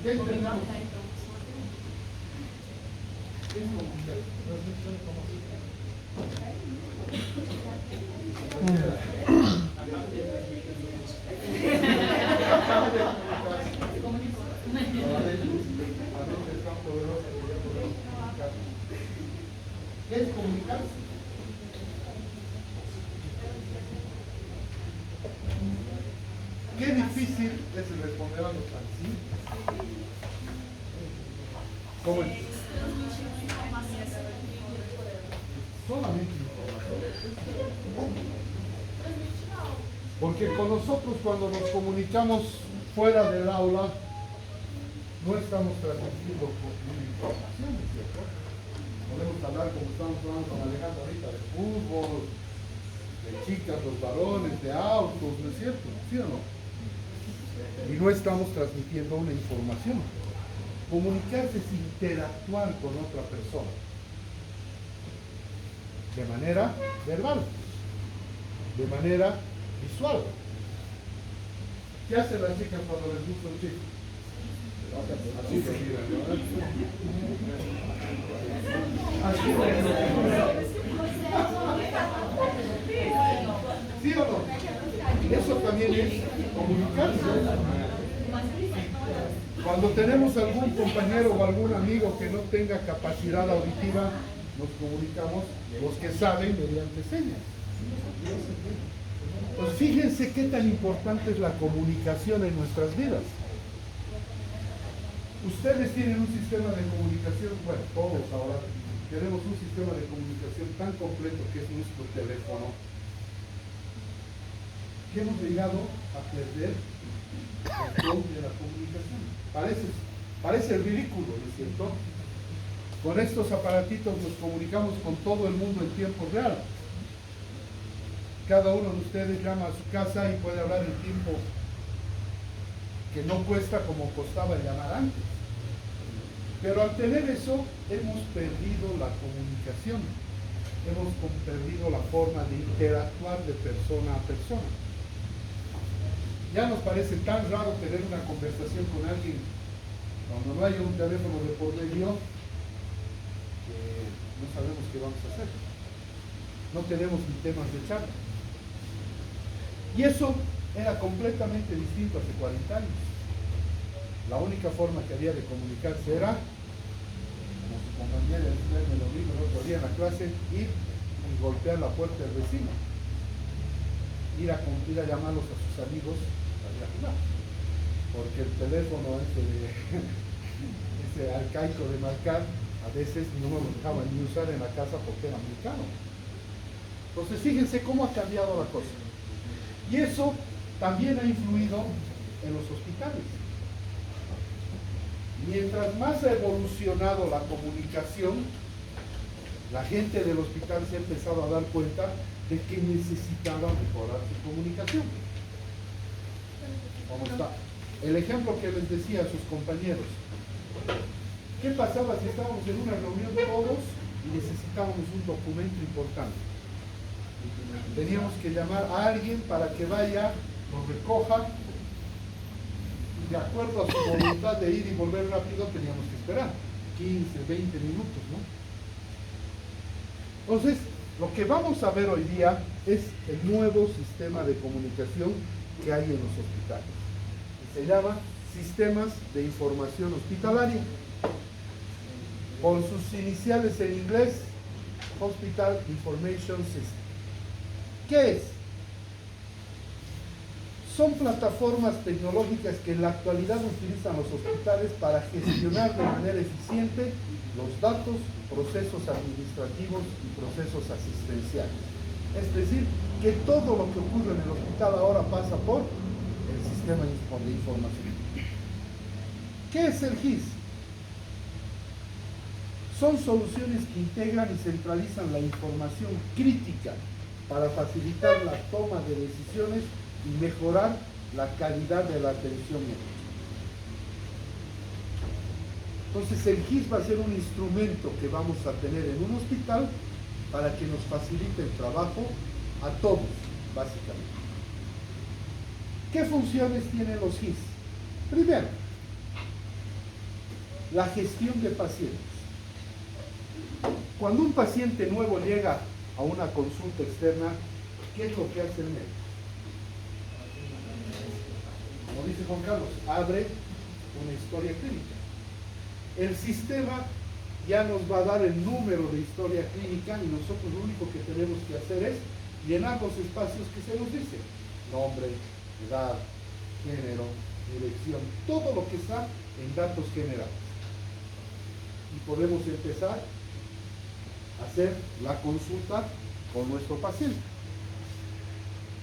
¿Qué entendemos? ¿Qué es comunicarse? Qué difícil es responder a los así. ¿Cómo es? Solamente información. Porque con nosotros cuando nos comunicamos fuera del aula no estamos transmitiendo una información, ¿no es cierto? Podemos hablar como estamos hablando con Alejandro ahorita de fútbol, de chicas, los varones, de autos, ¿no es cierto? ¿Sí o no? Y no estamos transmitiendo una información. Comunicarse es interactuar con otra persona de manera verbal, de manera visual. ¿Qué hacen las chicas cuando les gusta un chico? Así se miran, ¿no? ¿Sí o no? Eso también es comunicarse. Cuando tenemos algún compañero o algún amigo que no tenga capacidad auditiva, nos comunicamos los que saben mediante señas. Pues fíjense qué tan importante es la comunicación en nuestras vidas. Ustedes tienen un sistema de comunicación, bueno, todos ahora tenemos un sistema de comunicación tan completo que es nuestro teléfono, que hemos llegado a perder el control de la comunicación. Parece ridículo, ¿no es cierto? Con estos aparatitos nos comunicamos con todo el mundo en tiempo real. Cada uno de ustedes llama a su casa y puede hablar en tiempo que no cuesta como costaba llamar antes. Pero al tener eso, hemos perdido la comunicación. Hemos perdido la forma de interactuar de persona a persona. Ya nos parece tan raro tener una conversación con alguien cuando no haya un teléfono de por medio que no sabemos qué vamos a hacer. No tenemos ni temas de charla. Y eso era completamente distinto hace 40 años. La única forma que había de comunicarse era, como su compañera me lo dijo el otro día en la clase, ir y golpear la puerta del vecino. Ir a llamarlos a sus amigos para ir a jugar. Porque el teléfono ese arcaico de marcar, a veces no lo dejaban ni usar en la casa porque era muy caro. Entonces fíjense cómo ha cambiado la cosa. Y eso también ha influido en los hospitales. Mientras más ha evolucionado la comunicación, la gente del hospital se ha empezado a dar cuenta de que necesitaba mejorar su comunicación. ¿Cómo está? El ejemplo que les decía a sus compañeros. ¿Qué pasaba si estábamos en una reunión todos y necesitábamos un documento importante? Teníamos que llamar a alguien para que vaya, lo recoja, y de acuerdo a su voluntad de ir y volver rápido teníamos que esperar 15, 20 minutos, ¿no? Entonces, lo que vamos a ver hoy día es el nuevo sistema de comunicación que hay en los hospitales. Se llama Sistemas de Información Hospitalaria. Con sus iniciales en inglés, Hospital Information System. ¿Qué es? Son plataformas tecnológicas que en la actualidad utilizan los hospitales para gestionar de manera eficiente los datos, procesos administrativos y procesos asistenciales. Es decir, que todo lo que ocurre en el hospital ahora pasa por el sistema de información. ¿Qué es el GIS? Son soluciones que integran y centralizan la información crítica para facilitar la toma de decisiones y mejorar la calidad de la atención médica. Entonces el GIS va a ser un instrumento que vamos a tener en un hospital para que nos facilite el trabajo a todos, básicamente. ¿Qué funciones tienen los GIS? Primero, la gestión de pacientes. Cuando un paciente nuevo llega a una consulta externa, ¿qué es lo que hace el médico? Como dice Juan Carlos, abre una historia clínica. El sistema ya nos va a dar el número de historia clínica y nosotros lo único que tenemos que hacer es llenar los espacios que se nos dice. Nombre, edad, género, dirección, todo lo que está en datos generales. Y podemos empezar a hacer la consulta con nuestro paciente.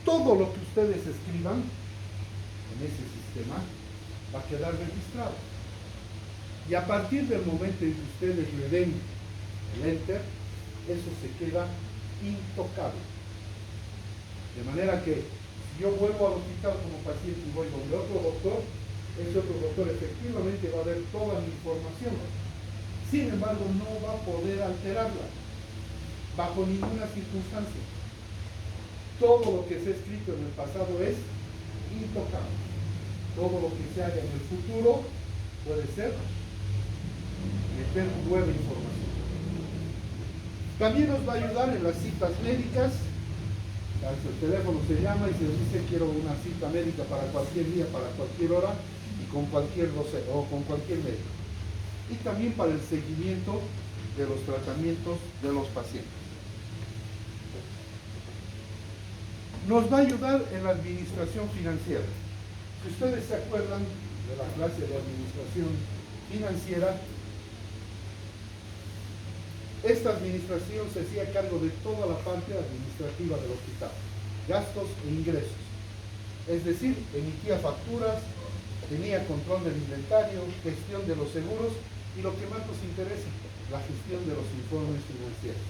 Todo lo que ustedes escriban en ese sistema va a quedar registrado. Y a partir del momento en que ustedes le den el enter, eso se queda intocable. De manera que si yo vuelvo al hospital como paciente y voy donde otro doctor, ese otro doctor efectivamente va a ver toda mi información. Sin embargo, no va a poder alterarla bajo ninguna circunstancia. Todo lo que se ha escrito en el pasado es intocable. Todo lo que se haga en el futuro puede ser meter nueva información. También nos va a ayudar en las citas médicas. El teléfono se llama y se dice quiero una cita médica para cualquier día, para cualquier hora y con cualquier médico. Y también para el seguimiento de los tratamientos de los pacientes. Nos va a ayudar en la administración financiera. Si ustedes se acuerdan de la clase de administración financiera, esta administración se hacía cargo de toda la parte administrativa del hospital, gastos e ingresos. Es decir, emitía facturas, tenía control del inventario, gestión de los seguros y lo que más nos interesa, la gestión de los informes financieros.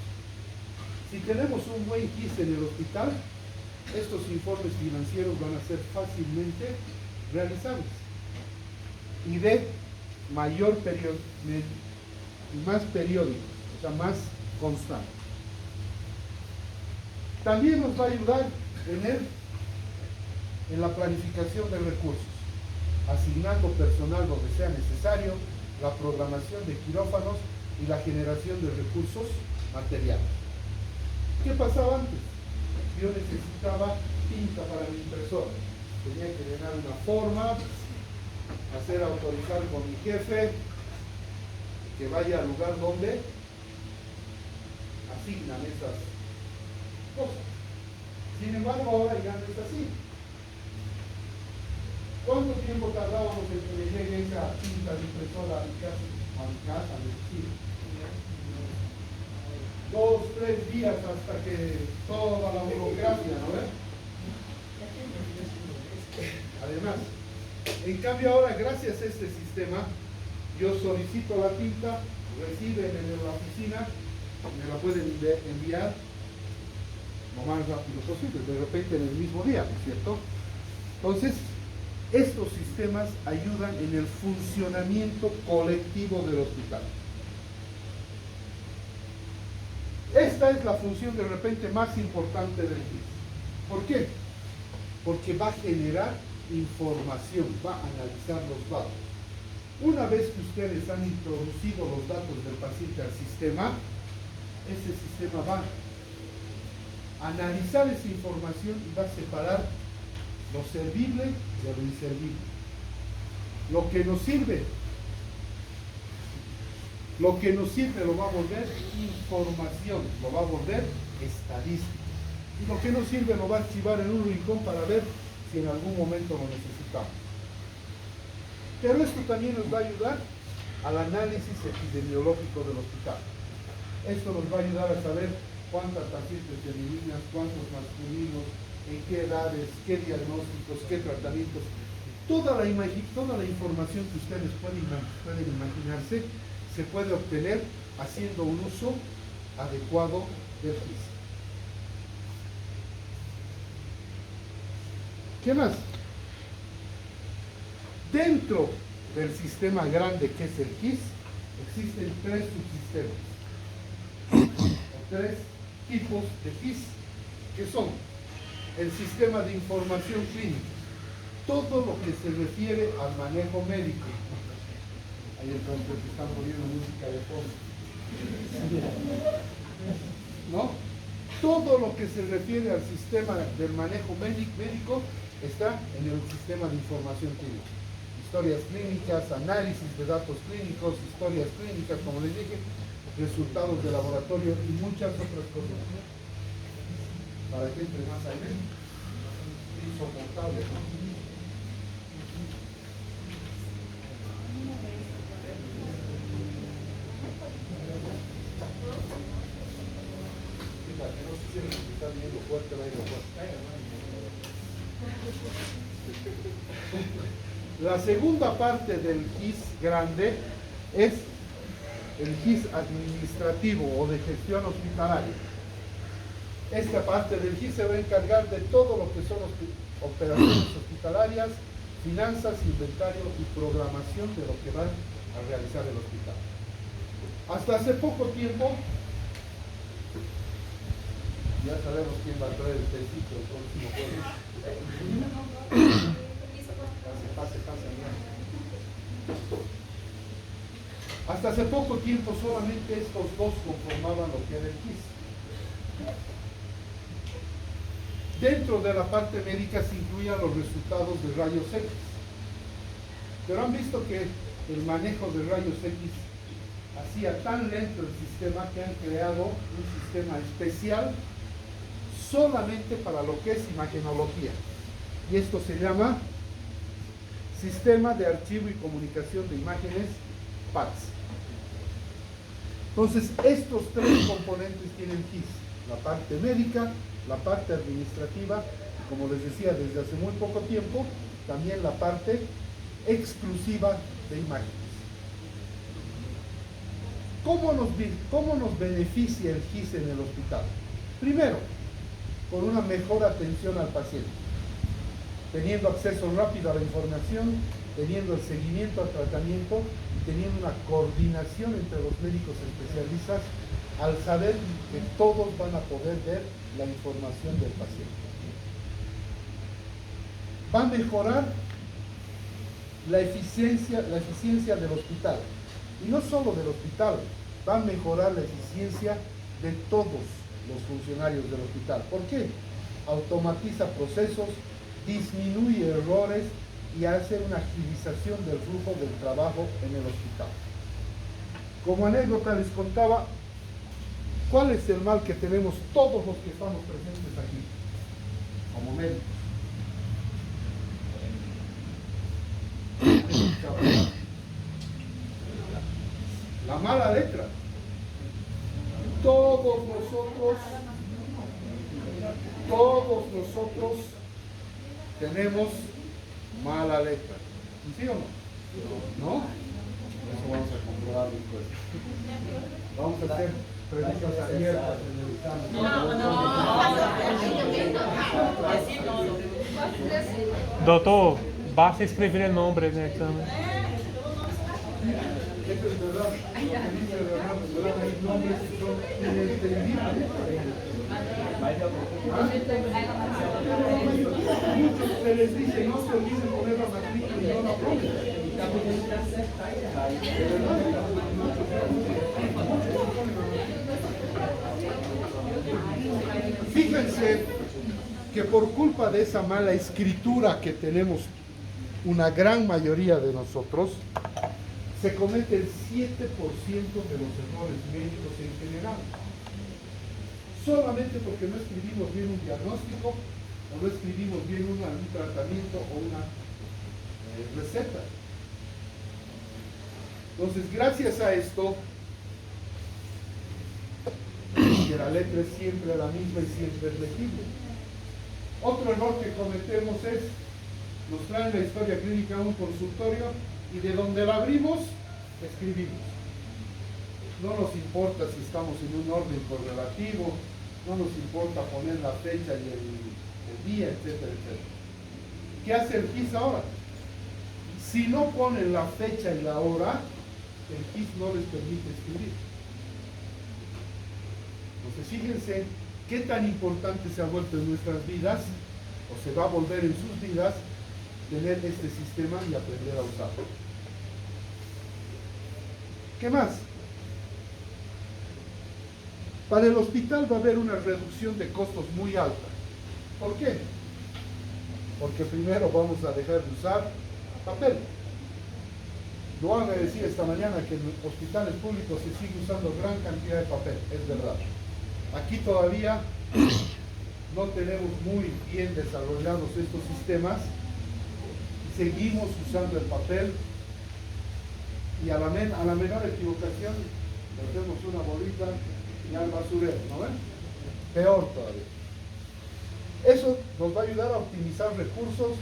Si tenemos un buen GIS en el hospital, estos informes financieros van a ser fácilmente realizables y de mayor periodo, más periódico, o sea, más constante. También nos va a ayudar en la planificación de recursos, asignando personal donde sea necesario, la programación de quirófanos y la generación de recursos materiales. ¿Qué pasaba antes? Yo necesitaba tinta para mi impresora. Tenía que llenar una forma, hacer autorizar con mi jefe, que vaya al lugar donde asignan esas cosas. Sin embargo, ahora ya no es así. ¿Cuánto tiempo tardábamos en que me llegue esa tinta de impresora a mi casa, decir? 2, 3 días hasta que toda la burocracia, ¿no ves? Además, en cambio ahora, gracias a este sistema, yo solicito la tinta, reciben en la oficina, me la pueden enviar lo más rápido posible, de repente en el mismo día, ¿no es cierto? Entonces, estos sistemas ayudan en el funcionamiento colectivo del hospital. Esta es la función de repente más importante del GIS. ¿Por qué? Porque va a generar información, va a analizar los datos. Una vez que ustedes han introducido los datos del paciente al sistema, ese sistema va a analizar esa información y va a separar lo servible de lo inservible. Lo que nos sirve lo va a volver información, lo va a volver estadística. Y lo que no sirve lo va a archivar en un rincón para ver si en algún momento lo necesitamos. Pero esto también nos va a ayudar al análisis epidemiológico del hospital. Esto nos va a ayudar a saber cuántas pacientes femeninas, cuántos masculinos, en qué edades, qué diagnósticos, qué tratamientos. Toda la información que ustedes pueden imaginarse se puede obtener haciendo un uso adecuado del GIS. ¿Qué más? Dentro del sistema grande que es el GIS, existen 3 subsistemas, o 3 tipos de GIS, que son el sistema de información clínica, todo lo que se refiere al manejo médico. Ahí entonces están poniendo música de fondo. ¿No? Todo lo que se refiere al sistema del manejo médico está en el sistema de información clínica. Historias clínicas, análisis de datos clínicos, historias clínicas, como les dije, resultados de laboratorio y muchas otras cosas. Para que entre más aire, insoportable, ¿no? La segunda parte del GIS grande es el GIS administrativo o de gestión hospitalaria. Esta parte del GIS se va a encargar de todo lo que son operaciones hospitalarias, finanzas, inventario y programación de lo que van a realizar el hospital. Hasta hace poco tiempo, ya sabemos quién va a traer el tecito el próximo jueves. Pase. Hasta hace poco tiempo solamente estos dos conformaban lo que era el GIS. Dentro de la parte médica se incluían los resultados de rayos X. Pero han visto que el manejo de rayos X hacía tan lento el sistema que han creado un sistema especial solamente para lo que es imagenología. Y esto se llama Sistema de Archivo y Comunicación de Imágenes, PACS. Entonces, estos tres componentes tienen GIS: la parte médica, la parte administrativa, y como les decía, desde hace muy poco tiempo, también la parte exclusiva de imágenes. ¿Cómo nos beneficia el GIS en el hospital? Primero, con una mejor atención al paciente, teniendo acceso rápido a la información, teniendo el seguimiento al tratamiento y teniendo una coordinación entre los médicos especialistas al saber que todos van a poder ver la información del paciente. Va a mejorar la eficiencia del hospital. Y no solo del hospital, va a mejorar la eficiencia de todos los funcionarios del hospital. ¿Por qué? Automatiza procesos, disminuye errores y hace una agilización del flujo del trabajo en el hospital. Como anécdota les contaba, ¿cuál es el mal que tenemos todos los que estamos presentes aquí, como médicos? La mala letra. Todos nosotros tenemos mala letra. ¿Sí o no? ¿No? Eso vamos a comprobar después. Vamos a hacer preguntas abiertas en el examen. Doutor, basta escrever o nome no exame. Eso es verdad. Lo que dice Leonardo, ¿verdad? Hay nombres que son inentendibles. Muchos se les dice, no se olviden poner la matrícula y no la ponen. Fíjense que por culpa de esa mala escritura que tenemos una gran mayoría de nosotros, se comete el 7% de los errores médicos en general. Solamente porque no escribimos bien un diagnóstico o no escribimos bien un tratamiento o una receta. Entonces, gracias a esto, que la letra es siempre la misma y siempre es legible. Otro error que cometemos es, nos traen la historia clínica a un consultorio y de donde la abrimos, escribimos. No nos importa si estamos en un orden correlativo, no nos importa poner la fecha y el día, etcétera, etcétera. ¿Qué hace el GIS ahora? Si no ponen la fecha y la hora, el GIS no les permite escribir. Entonces, fíjense qué tan importante se ha vuelto en nuestras vidas, o se va a volver en sus vidas, tener este sistema y aprender a usarlo. ¿Qué más? Para el hospital va a haber una reducción de costos muy alta. ¿Por qué? Porque primero vamos a dejar de usar papel. Lo van a decir esta mañana que en los hospitales públicos se sigue usando gran cantidad de papel, es verdad. Aquí todavía no tenemos muy bien desarrollados estos sistemas, seguimos usando el papel y a la menor equivocación le hacemos una bolita y al basurero, ¿no ven? Peor todavía. Eso nos va a ayudar a optimizar recursos,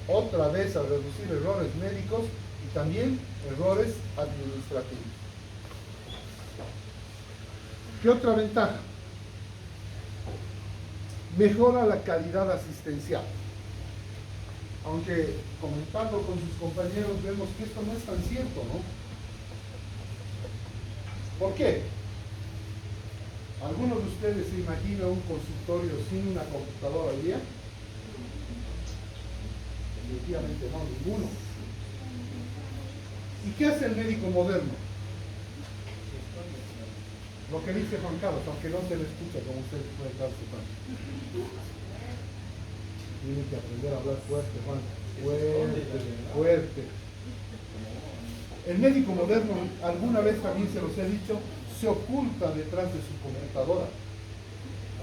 otra vez a reducir errores médicos y también errores administrativos. ¿Qué otra ventaja? Mejora la calidad asistencial. Aunque comentando con sus compañeros vemos que esto no es tan cierto, ¿no? ¿Por qué? ¿Alguno de ustedes se imagina un consultorio sin una computadora al día? Definitivamente no, ninguno. ¿Y qué hace el médico moderno? Lo que dice Juan Carlos, aunque no se le escucha como ustedes pueden darse cuenta. Tienen que aprender a hablar fuerte, Juan. Fuerte, fuerte. El médico moderno, alguna vez también se los he dicho, se oculta detrás de su computadora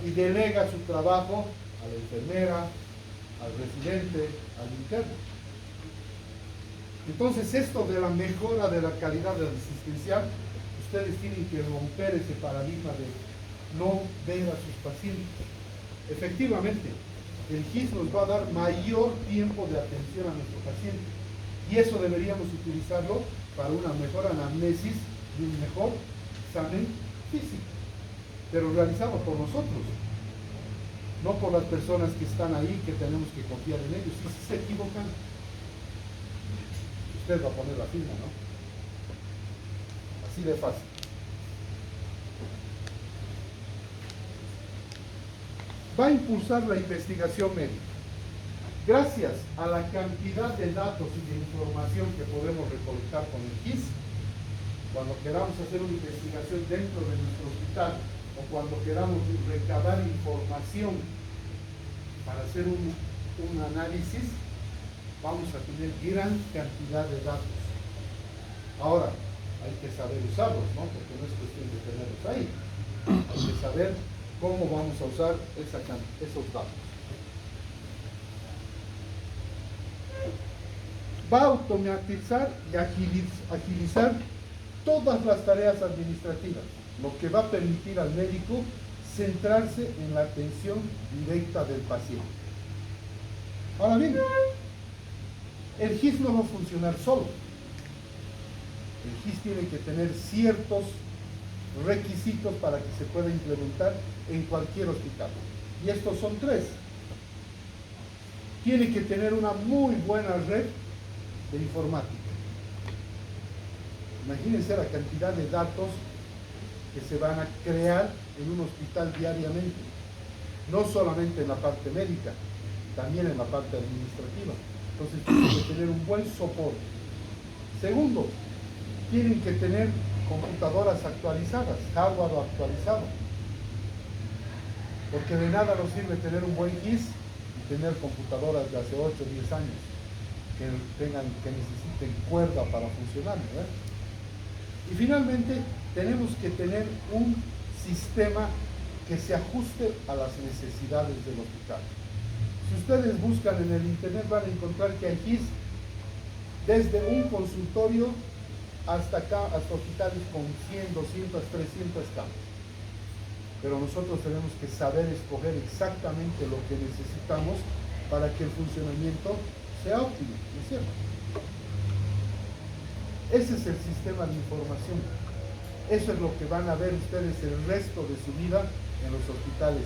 y delega su trabajo a la enfermera, al residente, al interno. Entonces, esto de la mejora de la calidad asistencial, ustedes tienen que romper ese paradigma de no ver a sus pacientes. Efectivamente, el GIS nos va a dar mayor tiempo de atención a nuestro paciente y eso deberíamos utilizarlo para una mejor anamnesis y un mejor examen físico, pero realizado por nosotros, no por las personas que están ahí, que tenemos que confiar en ellos. Si se equivocan, usted va a poner la firma, ¿no? Así de fácil. Va a impulsar la investigación médica. Gracias a la cantidad de datos y de información que podemos recolectar con el GIS, cuando queramos hacer una investigación dentro de nuestro hospital o cuando queramos recabar información para hacer un análisis, vamos a tener gran cantidad de datos. Ahora, hay que saber usarlos, ¿no? Porque no es cuestión de tenerlos ahí. Hay que saber cómo vamos a usar esos datos. Va a automatizar y agilizar todas las tareas administrativas, lo que va a permitir al médico centrarse en la atención directa del paciente. Ahora bien, el GIS no va a funcionar solo. El GIS tiene que tener ciertos requisitos para que se pueda implementar en cualquier hospital. Y estos son 3. Tiene que tener una muy buena red de informática. Imagínense la cantidad de datos que se van a crear en un hospital diariamente. No solamente en la parte médica, también en la parte administrativa. Entonces tienen que tener un buen soporte. Segundo, tienen que tener computadoras actualizadas, hardware actualizado. Porque de nada nos sirve tener un buen GIS y tener computadoras de hace 8 o 10 años que necesiten cuerda para funcionar, ¿verdad? Y finalmente, tenemos que tener un sistema que se ajuste a las necesidades del hospital. Si ustedes buscan en el internet van a encontrar que hay GIS desde un consultorio hasta acá, hasta hospitales con 100, 200, 300 camas. Pero nosotros tenemos que saber escoger exactamente lo que necesitamos para que el funcionamiento sea óptimo, ¿no es cierto? Ese es el sistema de información. Eso es lo que van a ver ustedes el resto de su vida en los hospitales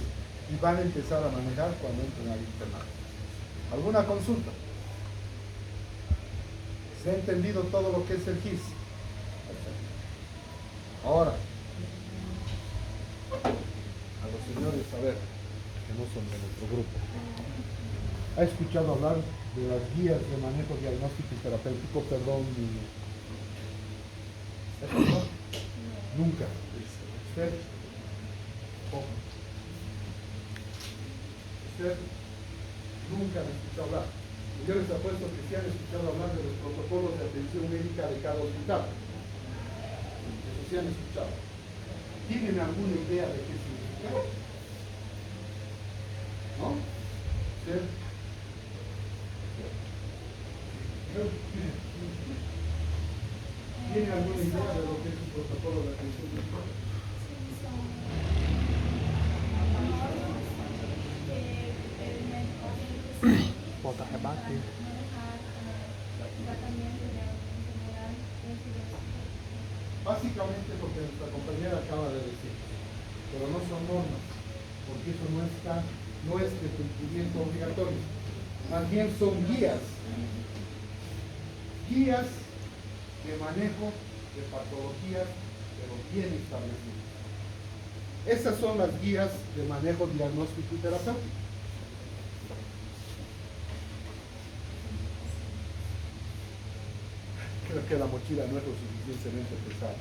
y van a empezar a manejar cuando entren al internado. ¿Alguna consulta? ¿Se ha entendido todo lo que es el GIS? Ahora, a los señores, a ver, que no son de nuestro grupo, ¿ha escuchado hablar de las guías de manejo diagnóstico y terapéutico, perdón, ¿eso no? Nunca. ¿Usted? ¿Cómo? ¿Usted? Nunca me escuchó hablar. Yo les apuesto que sí han escuchado hablar de los protocolos de atención médica de cada hospital. Eso sí han escuchado. ¿Tienen alguna idea de qué significa? ¿No? ¿Usted? ¿Tiene alguna idea de lo que es un protocolo de atención médica? Volta a rebater. Básicamente lo que nuestra compañera acaba de decir, pero no son normas, porque eso no es de cumplimiento obligatorio, más bien son guías de manejo de patologías, pero bien establecidas. Esas son las guías de manejo diagnóstico y terapéutico. Creo que la mochila no es lo suficientemente pesada.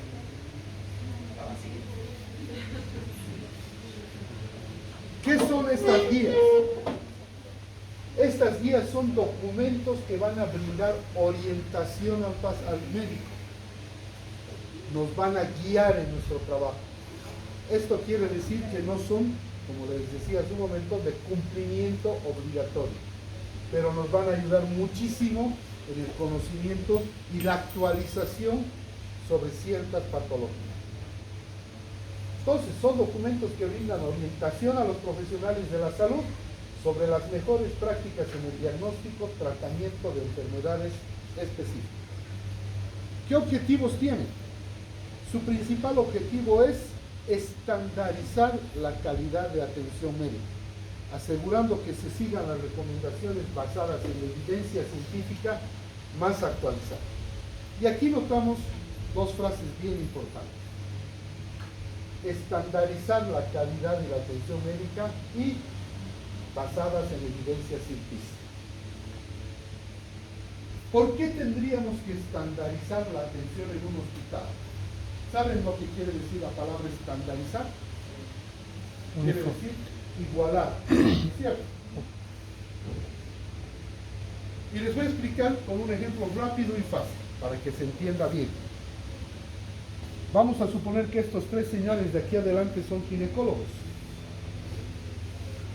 ¿Qué son estas guías? Estas guías son documentos que van a brindar orientación al médico. Nos van a guiar en nuestro trabajo. Esto quiere decir que no son, como les decía hace un momento, de cumplimiento obligatorio, pero nos van a ayudar muchísimo en el conocimiento y la actualización sobre ciertas patologías. Entonces, son documentos que brindan orientación a los profesionales de la salud sobre las mejores prácticas en el diagnóstico, tratamiento de enfermedades específicas. ¿Qué objetivos tienen? Su principal objetivo es estandarizar la calidad de atención médica, asegurando que se sigan las recomendaciones basadas en la evidencia científica más actualizada. Y aquí notamos dos frases bien importantes. Estandarizar la calidad de la atención médica y basadas en evidencia científica. ¿Por qué tendríamos que estandarizar la atención en un hospital? ¿Saben lo que quiere decir la palabra estandarizar? Quiere decir igualar, ¿cierto? Y les voy a explicar con un ejemplo rápido y fácil, para que se entienda bien. Vamos a suponer que estos tres señores de aquí adelante son ginecólogos,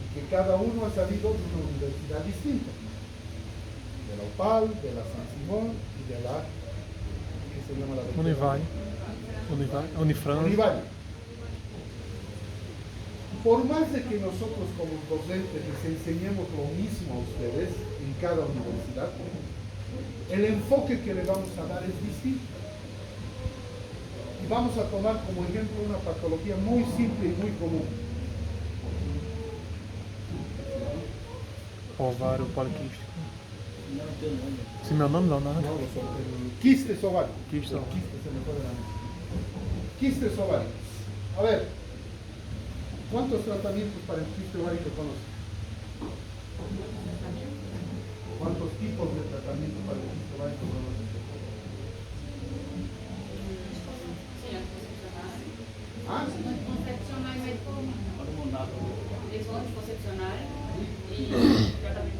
y que cada uno ha salido de una universidad distinta, de la UPAL, de la San Simón y de la, ¿qué se llama la Unifran. Univalle. Por más de que nosotros como docentes les enseñemos lo mismo a ustedes en cada universidad, el enfoque que le vamos a dar es distinto. Y vamos a tomar como ejemplo una patología muy simple y muy común. Ovário poliquístico. Se meu nome, Leonardo. No, el quistes ováricos. Quistes ováricos. Quistes, se me fue de la mente. Quistes ováricos. A ver, ¿cuántos tratamientos para el quiste ovárico conocen? ¿Cuántos tipos de tratamiento para el quiste ovárico conocen? ¿Ah? Concepcional y médico hormonal. Concepcional y tratamiento.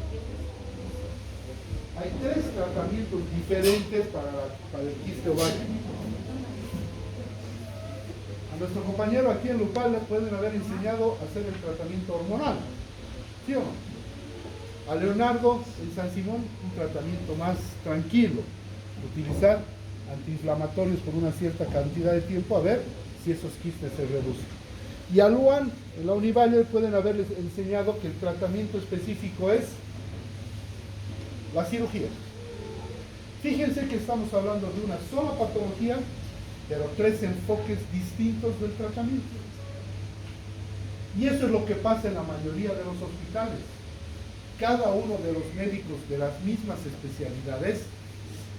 Hay tres tratamientos diferentes para el quiste ovárico. A nuestro compañero aquí en Lupal le pueden haber enseñado a hacer el tratamiento hormonal, ¿sí o no? A Leonardo en San Simón un tratamiento más tranquilo, utilizar antiinflamatorios por una cierta cantidad de tiempo a ver si esos quistes se reducen. Y a Luan en la Univalle pueden haberles enseñado que el tratamiento específico es la cirugía. Fíjense que estamos hablando de una sola patología, pero tres enfoques distintos del tratamiento. Y eso es lo que pasa en la mayoría de los hospitales. Cada uno de los médicos de las mismas especialidades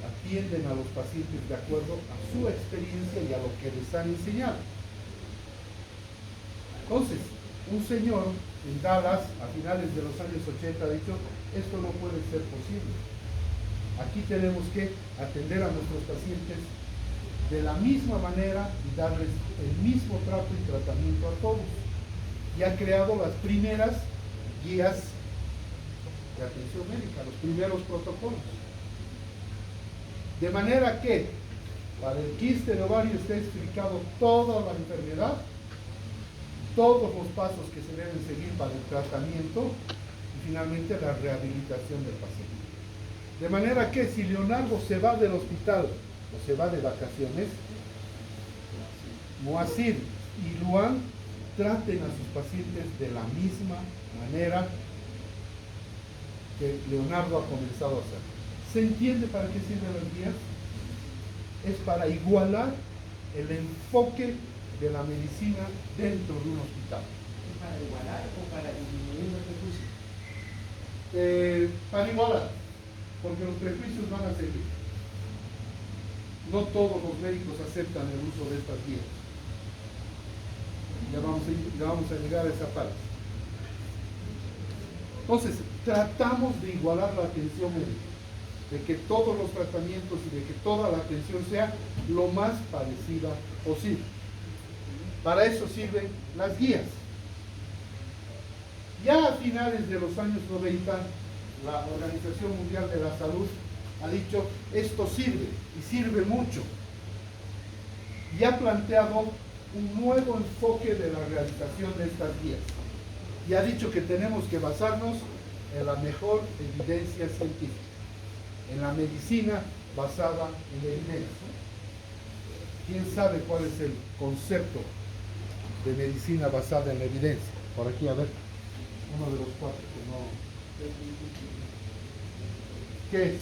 atienden a los pacientes de acuerdo a su experiencia y a lo que les han enseñado. Entonces, un señor en Dallas a finales de los años 80 ha dicho, esto no puede ser posible. Aquí tenemos que atender a nuestros pacientes de la misma manera y darles el mismo trato y tratamiento a todos. Y ha creado las primeras guías de atención médica, los primeros protocolos. De manera que para el quiste de ovario está explicado toda la enfermedad, todos los pasos que se deben seguir para el tratamiento y finalmente la rehabilitación del paciente. De manera que si Leonardo se va del hospital o se va de vacaciones, Moacir y Luan traten a sus pacientes de la misma manera que Leonardo ha comenzado a hacer. ¿Se entiende para qué sirven las guías? Es para igualar el enfoque de la medicina dentro de un hospital. ¿Es para igualar o para disminuir los prejuicios? Para igualar, porque los prejuicios van a seguir. No todos los médicos aceptan el uso de estas guías. Ya vamos a llegar a esa parte. Entonces, tratamos de igualar la atención médica, de que todos los tratamientos y de que toda la atención sea lo más parecida posible. Para eso sirven las guías. Ya a finales de los años 90, la Organización Mundial de la Salud ha dicho, esto sirve, y sirve mucho. Y ha planteado un nuevo enfoque de la realización de estas guías. Y ha dicho que tenemos que basarnos en la mejor evidencia científica, en la medicina basada en la evidencia. ¿Quién sabe cuál es el concepto de medicina basada en la evidencia? Por aquí, a ver, uno de los cuatro que no... ¿Qué es?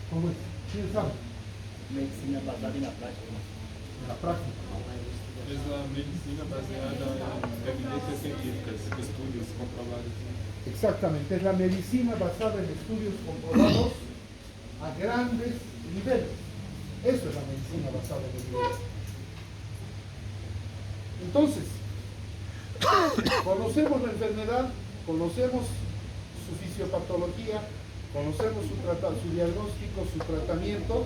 ¿Cómo es? ¿Quién sabe? Medicina basada en la práctica. En la práctica. Es la medicina baseada en evidencias científicas, estudios comprobados. Exactamente, es la medicina basada en estudios comprobados a grandes niveles. Eso es la medicina basada en evidencia. Entonces, conocemos la enfermedad, conocemos su fisiopatología, conocemos su diagnóstico, su tratamiento,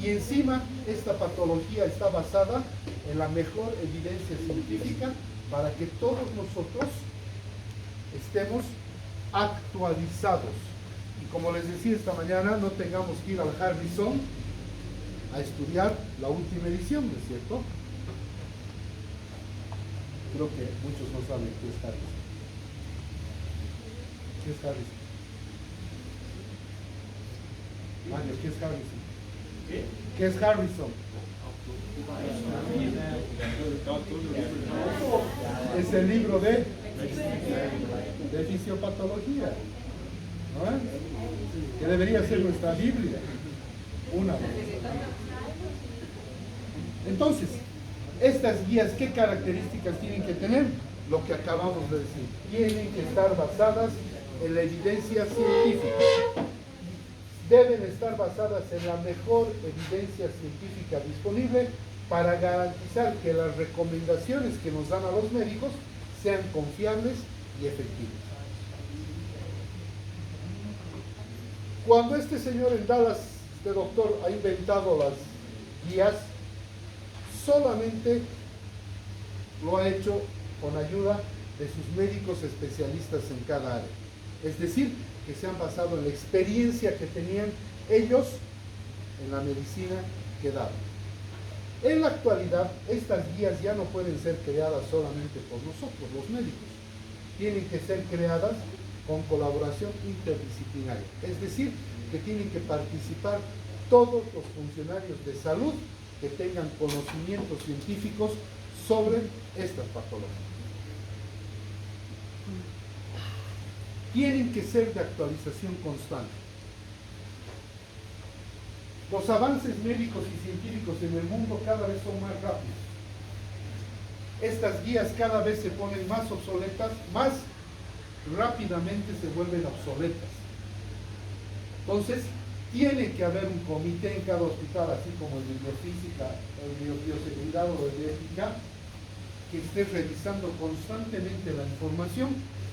y encima esta patología está basada en la mejor evidencia científica para que todos nosotros estemos actualizados. Y como les decía esta mañana, no tengamos que ir al Harrison a estudiar la última edición, ¿no es cierto? Creo que muchos no saben qué es Harrison. ¿Qué es Harrison? Mario, ¿qué es Harrison? ¿Qué es Harrison? Es el libro de fisiopatología, ¿no? Que debería ser nuestra Biblia. Una. Entonces, estas guías, ¿qué características tienen que tener? Lo que acabamos de decir. Tienen que estar basadas en la evidencia científica. Deben estar basadas en la mejor evidencia científica disponible para garantizar que las recomendaciones que nos dan a los médicos sean confiables y efectivas. Cuando este señor en Dallas, este doctor, ha inventado las guías, solamente lo ha hecho con ayuda de sus médicos especialistas en cada área. Es decir, que se han basado en la experiencia que tenían ellos en la medicina que daban. En la actualidad, estas guías ya no pueden ser creadas solamente por nosotros, los médicos. Tienen que ser creadas con colaboración interdisciplinaria. Es decir, que tienen que participar todos los funcionarios de salud que tengan conocimientos científicos sobre estas patologías. Tienen que ser de actualización constante. Los avances médicos y científicos en el mundo cada vez son más rápidos. Estas guías cada vez se ponen más obsoletas, más rápidamente se vuelven obsoletas. Entonces, tiene que haber un comité en cada hospital, así como el de biofísica, el de bioseguridad o el de ética, que estés revisando constantemente la información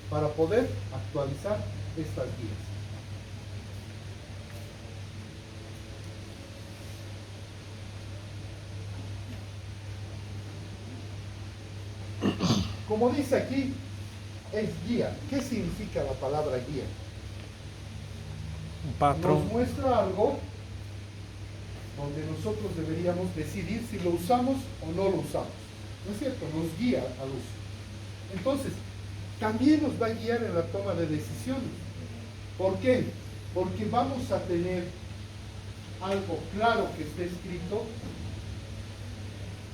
para poder actualizar estas guías. Como dice aquí, es guía. ¿Qué significa la palabra guía? Un patrón. Nos muestra algo donde nosotros deberíamos decidir si lo usamos o no lo usamos. ¿No es cierto? Nos guía al uso. Entonces, también nos va a guiar en la toma de decisiones. ¿Por qué? Porque vamos a tener algo claro que esté escrito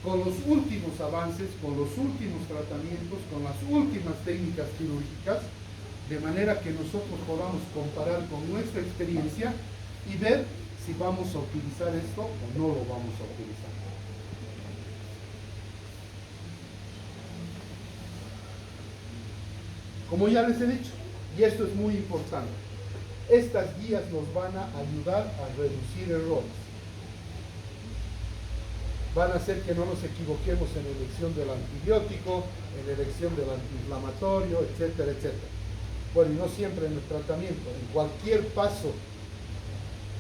con los últimos avances, con los últimos tratamientos, con las últimas técnicas quirúrgicas, de manera que nosotros podamos comparar con nuestra experiencia y ver si vamos a utilizar esto o no lo vamos a utilizar. Como ya les he dicho, y esto es muy importante, estas guías nos van a ayudar a reducir errores. Van a hacer que no nos equivoquemos en la elección del antibiótico, en la elección del antiinflamatorio, etcétera, etcétera. Bueno, y no siempre en el tratamiento, en cualquier paso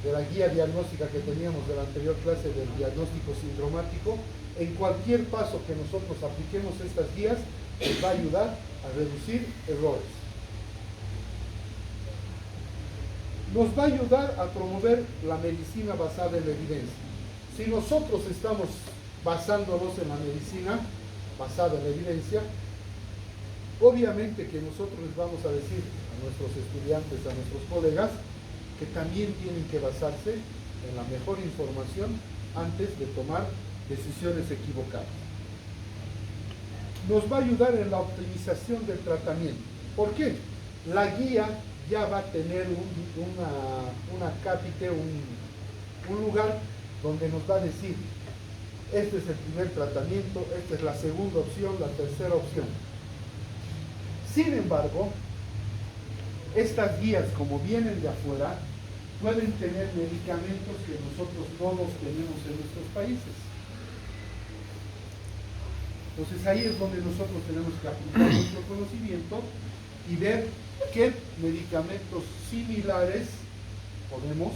de la guía diagnóstica que teníamos de la anterior clase del diagnóstico sindromático, en cualquier paso que nosotros apliquemos estas guías, nos va a ayudar a reducir errores. Nos va a ayudar a promover la medicina basada en la evidencia. Si nosotros estamos basándonos en la medicina basada en la evidencia, obviamente que nosotros les vamos a decir a nuestros estudiantes, a nuestros colegas, que también tienen que basarse en la mejor información antes de tomar decisiones equivocadas. Nos va a ayudar en la optimización del tratamiento. ¿Por qué? La guía ya va a tener una cápite, un lugar donde nos va a decir, este es el primer tratamiento, esta es la segunda opción, la tercera opción. Sin embargo, estas guías, como vienen de afuera, pueden tener medicamentos que nosotros no los tenemos en nuestros países. Entonces ahí es donde nosotros tenemos que aplicar nuestro conocimiento y ver qué medicamentos similares podemos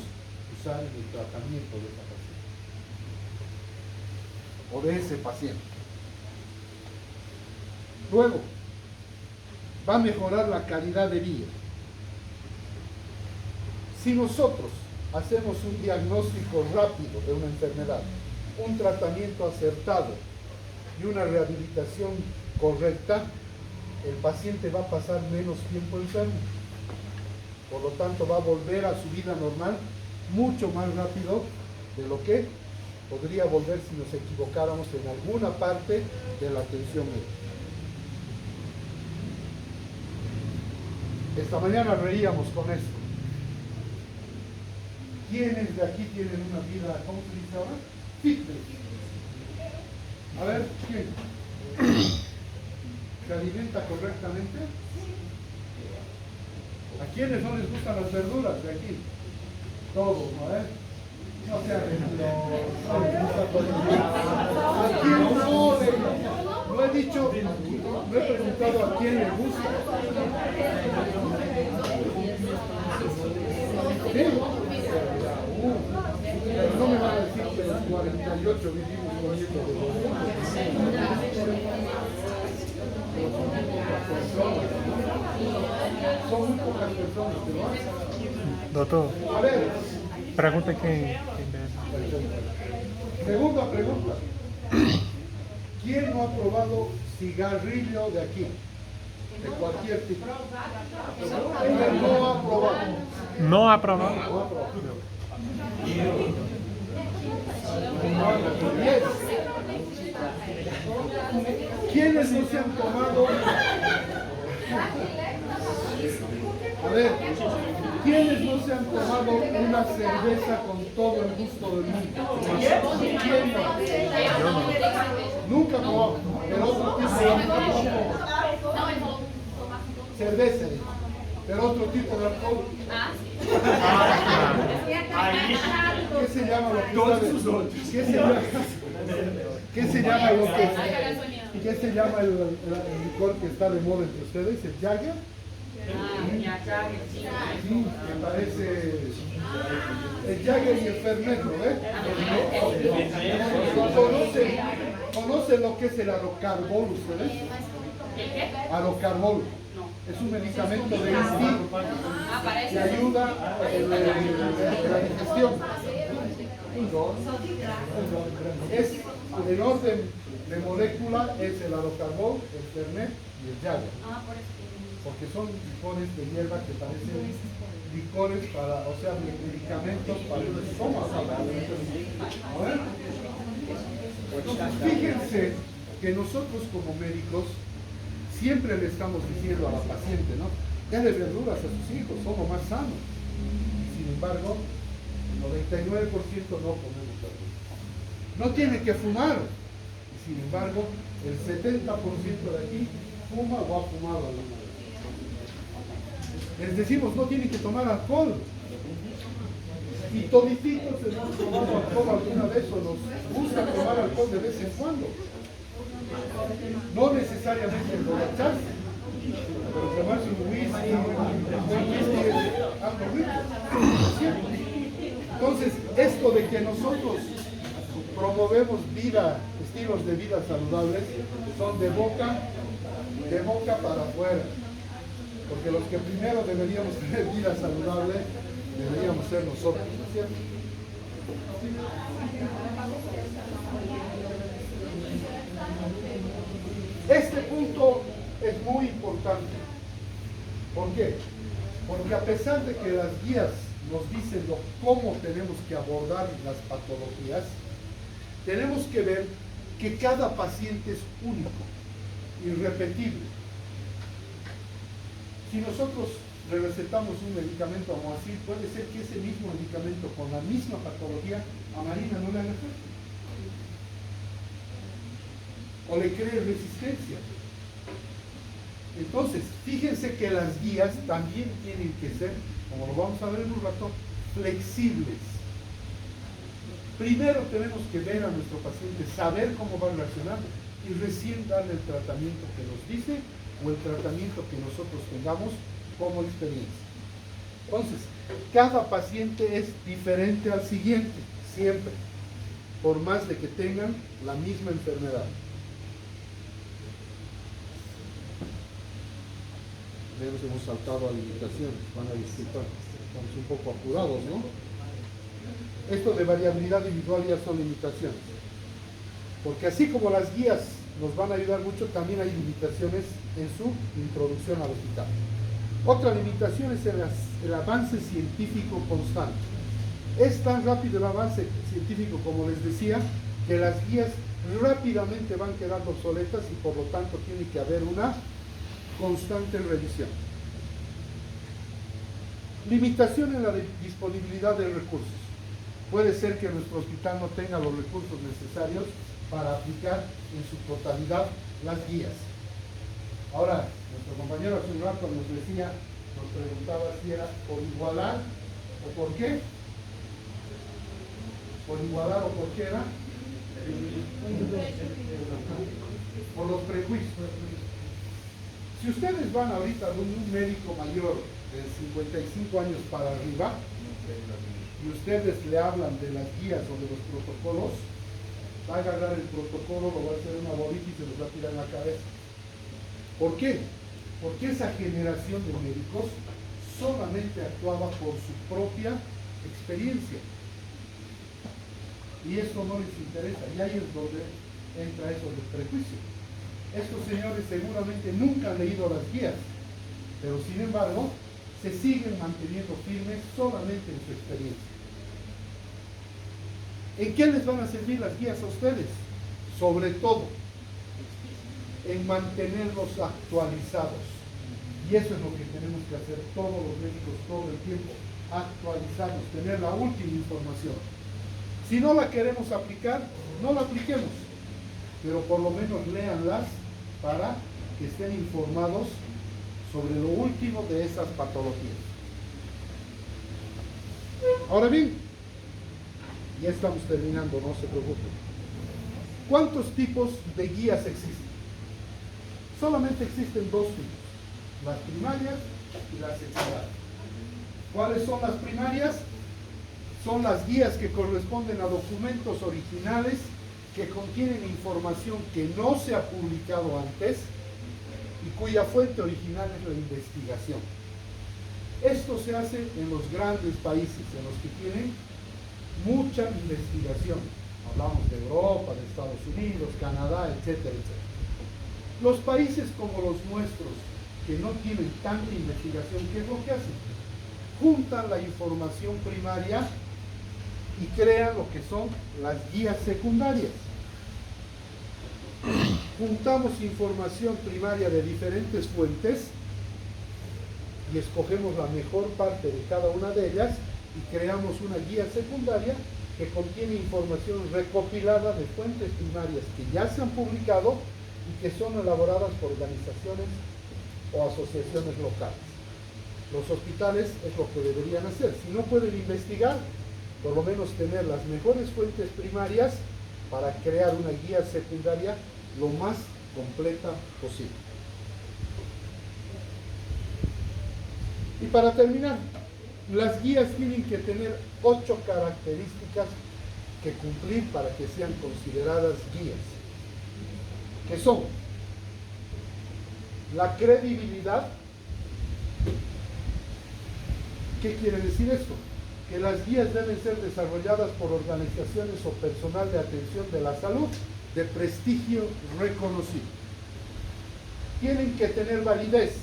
usar en el tratamiento de esa paciente o de ese paciente. Luego, va a mejorar la calidad de vida. Si nosotros hacemos un diagnóstico rápido de una enfermedad, un tratamiento acertado y una rehabilitación correcta, el paciente va a pasar menos tiempo enfermo. Por lo tanto, va a volver a su vida normal mucho más rápido de lo que podría volver si nos equivocáramos en alguna parte de la atención médica. Esta mañana reíamos con esto. ¿Quiénes de aquí tienen una vida, cómo se dice ahora? Fitness. A ver, ¿quién? ¿Se alimenta correctamente? ¿A quiénes no les gustan las verduras de aquí? Todos, ¿no? No sean ¿a quién no? No he dicho, no he preguntado a quién le gusta. ¿Sí? Pero no me van a decir que los 48 vivimos comiendo son muy pocas personas, ¿no? Doctor, A ver, pregunta quién segunda pregunta. ¿Quién no ha probado cigarrillo de aquí? De cualquier tipo. ¿Quién no ha probado? no aprobado. No ha probado. ¿Quiénes no se han tomado? A ver, ¿quiénes no se han tomado una cerveza con todo el gusto del mundo? ¿Quién no? Nunca probado, pero otro tipo de cerveza, pero otro tipo de alcohol. ¿Qué se llama lo que sabe? ¿Qué se llama lo que ¿Qué se llama el licor que está de moda entre ustedes? ¿El Jagger? Ya, Sí, me parece el Jagger y el Fernet, ¿no ves? ¿Conocen lo que es el Arocarbol ustedes? ¿El qué? Arocarbol. No. Es un medicamento de instinto Parece. que ayuda en la digestión. Es el orden de molécula es el Arocarbol, el Fernet y el Jagger. Por eso. Porque son licores de hierba que parecen licores para, o sea, medicamentos para el estómago. ¿No? Entonces, fíjense que nosotros como médicos siempre le estamos diciendo a la paciente, ¿no? Dale verduras a sus hijos, son lo más sanos. Sin embargo, el 99% no comemos verduras. No tiene que fumar. Sin embargo, el 70% de aquí fuma o ha fumado alguna vez. Les decimos, no tienen que tomar alcohol. Y todititos se han tomado alcohol alguna vez o nos gusta tomar alcohol de vez en cuando. No necesariamente emborracharse, pero tomarse un whisky es algo rico. ¿Cierto? Entonces, esto de que nosotros promovemos estilos de vida saludables, son de boca para afuera. Porque los que primero deberíamos tener vida saludable, deberíamos ser nosotros, ¿no es cierto? Este punto es muy importante. ¿Por qué? Porque a pesar de que las guías nos dicen cómo tenemos que abordar las patologías, tenemos que ver que cada paciente es único, irrepetible. Si nosotros le recetamos un medicamento como así, puede ser que ese mismo medicamento con la misma patología a Marina no le haga efecto. O le cree resistencia. Entonces, fíjense que las guías también tienen que ser, como lo vamos a ver en un rato, flexibles. Primero tenemos que ver a nuestro paciente, saber cómo va a reaccionar y recién darle el tratamiento que nos dice o el tratamiento que nosotros tengamos como experiencia. Entonces, cada paciente es diferente al siguiente, siempre, por más de que tengan la misma enfermedad. Hemos saltado a limitaciones, van a disculpar, estamos un poco apurados, ¿no? Esto de variabilidad individual ya son limitaciones, porque así como las guías nos van a ayudar mucho, también hay limitaciones en su introducción al hospital. Otra limitación es el avance científico constante. Es tan rápido el avance científico, como les decía, que las guías rápidamente van quedando obsoletas y por lo tanto tiene que haber una constante revisión. Limitación en la disponibilidad de recursos. Puede ser que nuestro hospital no tenga los recursos necesarios para aplicar en su totalidad las guías. Ahora, nuestro compañero hace un rato nos preguntaba si era por igualar o por qué. Por igualar o por qué era. Por los prejuicios. Si ustedes van ahorita con un médico mayor de 55 años para arriba y ustedes le hablan de las guías o de los protocolos, va a agarrar el protocolo, lo va a hacer una bolita y se los va a tirar en la cabeza. ¿Por qué? Porque esa generación de médicos solamente actuaba por su propia experiencia. Y eso no les interesa. Y ahí es donde entra eso del prejuicio. Estos señores seguramente nunca han leído las guías, pero sin embargo se siguen manteniendo firmes solamente en su experiencia. ¿En qué les van a servir las guías a ustedes? Sobre todo en mantenerlos actualizados. Y eso es lo que tenemos que hacer todos los médicos todo el tiempo, actualizarnos, tener la última información. Si no la queremos aplicar, no la apliquemos, pero por lo menos léanlas para que estén informados sobre lo último de esas patologías. Ahora bien, ya estamos terminando, no se preocupen. ¿Cuántos tipos de guías existen? Solamente existen dos tipos, las primarias y las secundarias. ¿Cuáles son las primarias? Son las guías que corresponden a documentos originales que contienen información que no se ha publicado antes y cuya fuente original es la investigación. Esto se hace en los grandes países, en los que tienen mucha investigación. Hablamos de Europa, de Estados Unidos, Canadá, etcétera, etcétera. Los países como los nuestros, que no tienen tanta investigación, ¿qué es lo que hacen? Juntan la información primaria y crean lo que son las guías secundarias. Juntamos información primaria de diferentes fuentes y escogemos la mejor parte de cada una de ellas y creamos una guía secundaria que contiene información recopilada de fuentes primarias que ya se han publicado y que son elaboradas por organizaciones o asociaciones locales. Los hospitales es lo que deberían hacer. Si no pueden investigar, por lo menos tener las mejores fuentes primarias para crear una guía secundaria lo más completa posible. Y para terminar, las guías tienen que tener 8 características que cumplir para que sean consideradas guías, que son la credibilidad. ¿Qué quiere decir esto? Que las guías deben ser desarrolladas por organizaciones o personal de atención de la salud de prestigio reconocido. Tienen que tener validez.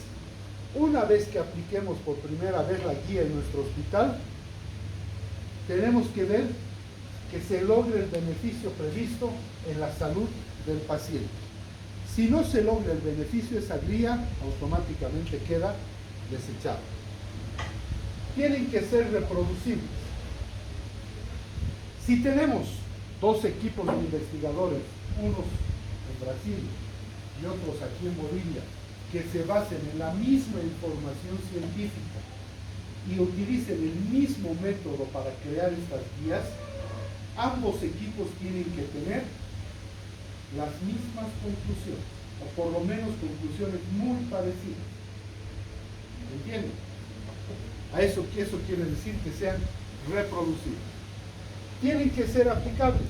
Una vez que apliquemos por primera vez la guía en nuestro hospital, tenemos que ver que se logre el beneficio previsto en la salud del paciente. Si no se logra el beneficio, esa guía automáticamente queda desechada. Tienen que ser reproducibles. Si tenemos 2 equipos de investigadores, unos en Brasil y otros aquí en Bolivia, que se basen en la misma información científica y utilicen el mismo método para crear estas guías, ambos equipos tienen que tener las mismas conclusiones, o por lo menos conclusiones muy parecidas. ¿Entienden? Eso quiere decir que sean reproducibles. Tienen que ser aplicables.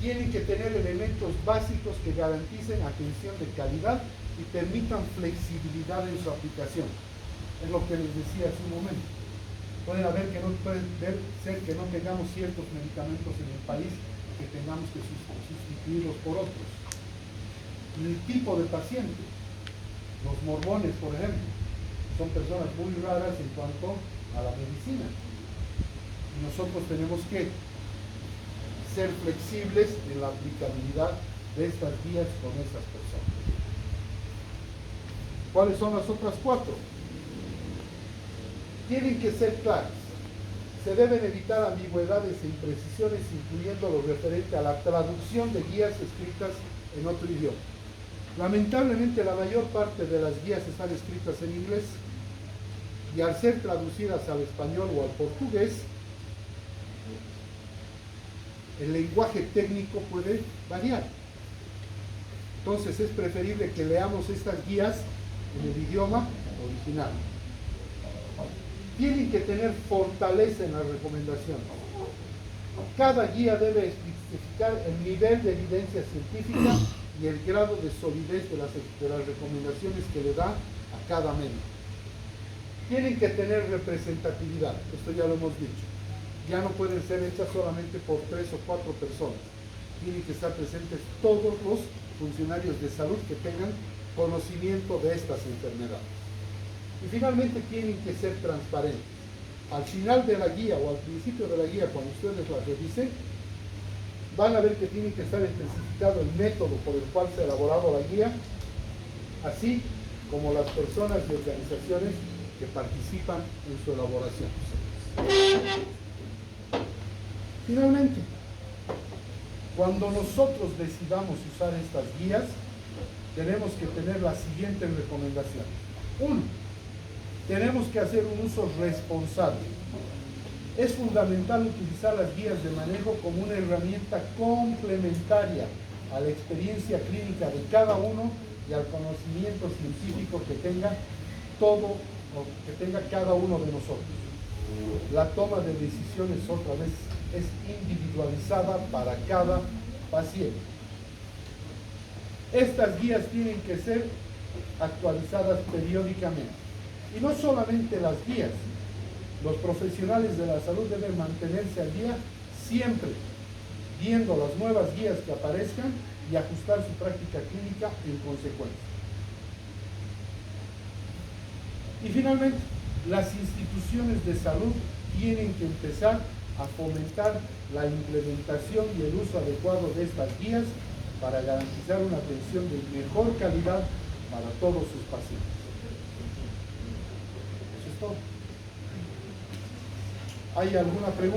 Tienen que tener elementos básicos que garanticen atención de calidad y permitan flexibilidad en su aplicación. Es lo que les decía hace un momento. Puede ser que no tengamos ciertos medicamentos en el país que tengamos que sustituirlos por otros. El tipo de paciente, los mormones, por ejemplo, son personas muy raras en cuanto a la medicina. Y nosotros tenemos que ser flexibles en la aplicabilidad de estas guías con esas personas. ¿Cuáles son las otras 4? Tienen que ser claras. Se deben evitar ambigüedades e imprecisiones, incluyendo lo referente a la traducción de guías escritas en otro idioma. Lamentablemente, la mayor parte de las guías están escritas en inglés y al ser traducidas al español o al portugués, el lenguaje técnico puede variar. Entonces es preferible que leamos estas guías en el idioma original. Tienen que tener fortaleza en las recomendaciones. Cada guía debe especificar el nivel de evidencia científica y el grado de solidez de las recomendaciones que le da a cada médico. Tienen que tener representatividad, esto ya lo hemos dicho. Ya no pueden ser hechas solamente por 3 o 4 personas. Tienen que estar presentes todos los funcionarios de salud que tengan conocimiento de estas enfermedades. Y finalmente tienen que ser transparentes. Al final de la guía o al principio de la guía, cuando ustedes la revisen, van a ver que tiene que estar especificado el método por el cual se ha elaborado la guía, así como las personas y organizaciones que participan en su elaboración. Finalmente, cuando nosotros decidamos usar estas guías, tenemos que tener las siguientes recomendaciones. 1. Tenemos que hacer un uso responsable. Es fundamental utilizar las guías de manejo como una herramienta complementaria a la experiencia clínica de cada uno y al conocimiento científico que tenga todo o que tenga cada uno de nosotros. La toma de decisiones otra vez es individualizada para cada paciente. Estas guías tienen que ser actualizadas periódicamente. Y no solamente las guías, los profesionales de la salud deben mantenerse al día siempre, viendo las nuevas guías que aparezcan y ajustar su práctica clínica en consecuencia. Y finalmente, las instituciones de salud tienen que empezar a fomentar la implementación y el uso adecuado de estas guías para garantizar una atención de mejor calidad para todos sus pacientes. Eso es todo. ¿Hay alguna pregunta?